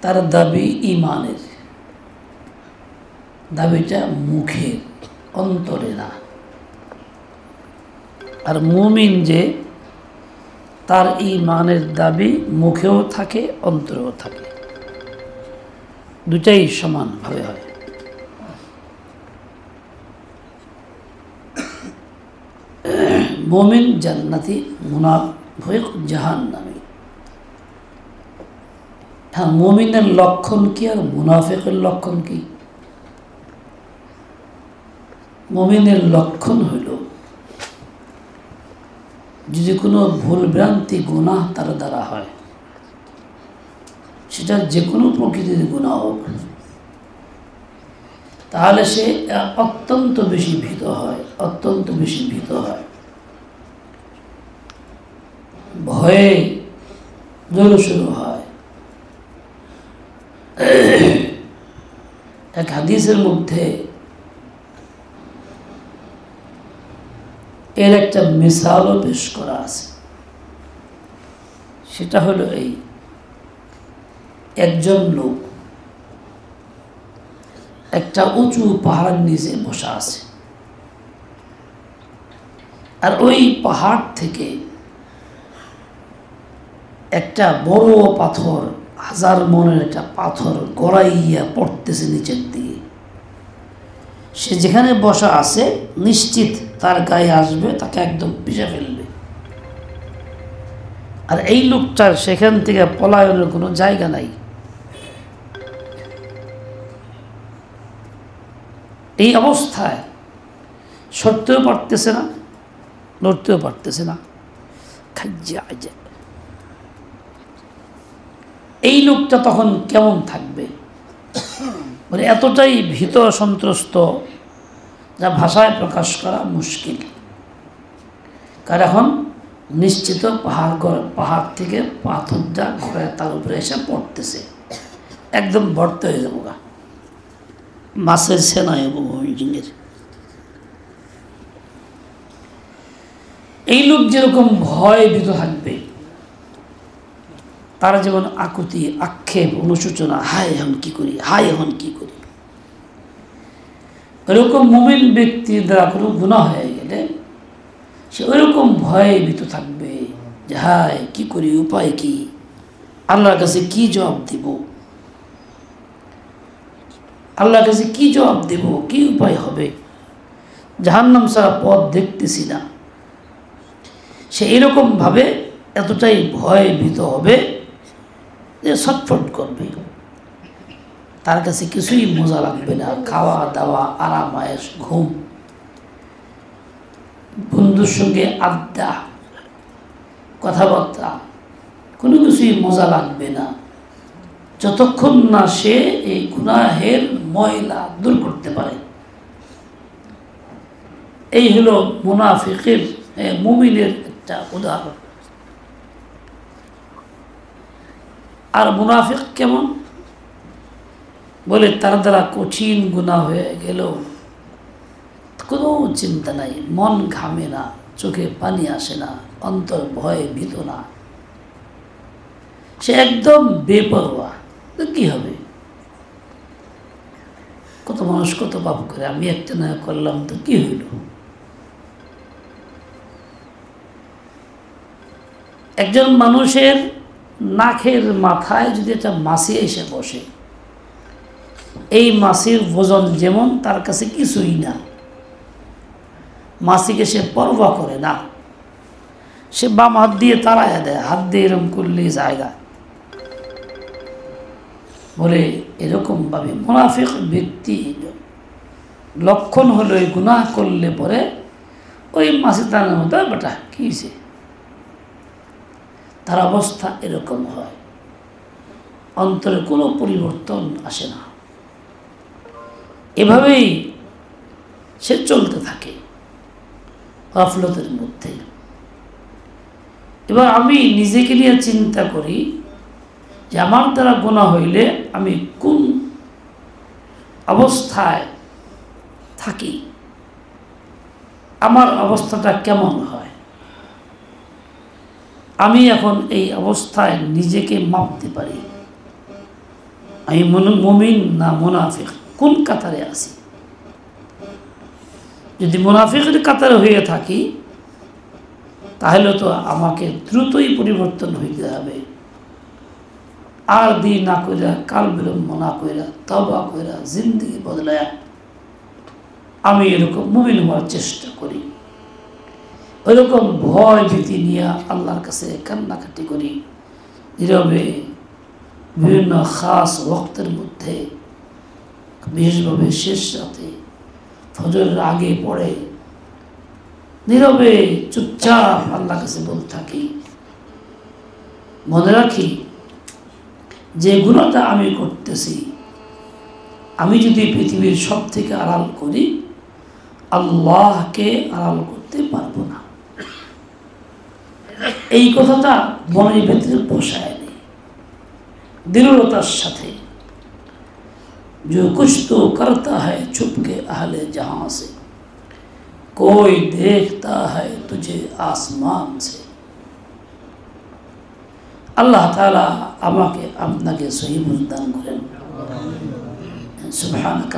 তার দাবি ঈমানের, দাবিটা মুখে, অন্তরে না। আর মুমিন যে তার ঈমানের দাবি মুখেও থাকে, অন্তরেও থাকে, দুটাই সমানভাবে হয়। মুমিন জান্নাতি, মুনাফিক জাহান্নামী। হ্যাঁ, মুমিনের লক্ষণ কি আর মুনাফিকের লক্ষণ কি? মুমিনের লক্ষণ হইল যদি কোনো ভুল ভ্রান্তি গুনাহ তার দ্বারা হয়, সেটা যে কোনো প্রকৃতির গুনাহ হোক, তাহলে সে অত্যন্ত বেশি ভীত হয়, অত্যন্ত বেশি ভীত হয়, ভয়ে জোরশুরু হয়। এক হাদিসের মধ্যে এর একটা মিসালও পেশ করা আছে। সেটা হলো এই, একজন লোক একটা উঁচু পাহাড় নিচে বসা আছে, আর ওই পাহাড় থেকে একটা বড় পাথর, 1000 মনের একটা পাথর গড়াইয়া পড়তেছে নিচের দিকে। সে যেখানে বসা আছে নিশ্চিত তার গায়ে আসবে, তাকে একদম পিষে ফেলবে। আর এই লোকটার সেখান থেকে পলায়নের কোনো জায়গা নাই। এই অবস্থায় সরতেও পারতেছে না, লড়তেও পারতেছে না, এই লোকটা তখন কেমন থাকবে? মানে এতটাই ভীত সন্ত্রস্ত যা ভাষায় প্রকাশ করা মুশকিল। কারণ এখন নিশ্চিত পাহাড় থেকে পাথরটা ঘরে তার উপরে এসে পড়তেছে, একদম ভর্তি হয়ে যাবো গা, মাছের সেনায় এবং ইঞ্জিনের। এই লোক যেরকম ভয় ভীত থাকবে, তারা যেমন আকুতি, আক্ষেপ, অনুশোচনা, হায় এখন কি করি, হায় এখন কি করি। এরকম মুমিন ব্যক্তির দ্বারা কোনো গুনাহ হয়ে গেলে সে ওইরকম ভয়ে ভীত থাকবে যে হায় কি করি, উপায় কি, আল্লাহর কাছে কি জবাব দিব, আল্লাহর কাছে কি জবাব দেব, কি উপায় হবে, জাহান্নাম ছাড়া পথ দেখতেছি না। সে এরকমভাবে এতটাই ভয় ভীত হবে যে ছটফট করবে। তার কাছে কিছুই মজা লাগবে না, খাওয়া দাওয়া, আরাম আয়েশ, ঘুম, বন্ধুর সঙ্গে আড্ডা, কথাবার্তা, কোনো কিছুই মজা লাগবে না, যতক্ষণ না সে এই গুনাহের ময়লা দূর করতে পারে। এই হলো মুনাফিকের, মুমিনের একটা উদাহরণ। আর মুনাফিক কেমন? বলে তার দ্বারা কঠিন গুনাহ হয়ে গেল কোনো চিন্তা নাই, মন ঘামে না, চোখে পানি আসে না, অন্তর ভয়ে ভীত না, সে একদম বেপরোয়া। তো কি হবে? কত মানুষ কত পাপ করে, আমি একটা না করলাম তো কি হইল? একজন মানুষের নাকের মাথায় যদি একটা মাছি এসে বসে, এই মাছির ওজন যেমন তার কাছে কিছুই না, মাছিকে সে পরোয়া করে না, সে বাম হাত দিয়ে তাড়াইয়া দেয়, হাত দিয়ে এরকম করলে জায়গা। বলে এরকমভাবে মুনাফিক ব্যক্তি লক্ষণ হলো এই গুনাহ করলে পরে ওই মাছি তার মতো বেটা কি হয়েছে, তার অবস্থা এরকম হয়, অন্তরে কোনো পরিবর্তন আসে না, এভাবেই সে চলতে থাকে গাফলতের মধ্যে। এবার আমি নিজেকে নিয়ে চিন্তা করি যে আমার দ্বারা গুনাহ হইলে আমি কোন অবস্থায় থাকি, আমার অবস্থাটা কেমন হয়। আমি এখন এই অবস্থায় নিজেকে মাপতে পারি, আমি মুমিন না মুনাফিক, কোন কাতারে আছি? যদি মুনাফিকের কাতারে হয়ে থাকি তাহলে তো আমাকে দ্রুতই পরিবর্তন হইতে হবে। আর দেরি না কইরা, কাল বিলম্ব না কইরা, তওবা কইরা জিন্দেগি বদলায়া আমি এরকম মুমিন হওয়ার চেষ্টা করি। ওইরকম ভয় ভীতি নিয়ে আল্লাহর কাছে কান্নাকাটি করি নীরবে, বিভিন্ন খাস ওয়াক্তের মধ্যে, বিশেষভাবে শেষ রাতে ফজরের আগে পড়ে নীরবে চুপচাপ আল্লাহর কাছে বলতে থাকি। মনে রাখি যে গুনাহটা আমি করতেছি, আমি যদি পৃথিবীর সব থেকে আড়াল করি, আল্লাহকে আড়াল করতে পারবো না। এই কথাটা মনের ভেতরে বসায় নেই দৃঢ়তার সাথে। जो कुछ तो करता है छुप के अहले जहां से, कोई देखता है तुझे आसमान से। আল্লাহ তাআলা আমাকে আপনাকে সহি বুঝ দান করেন। সুবহানাক।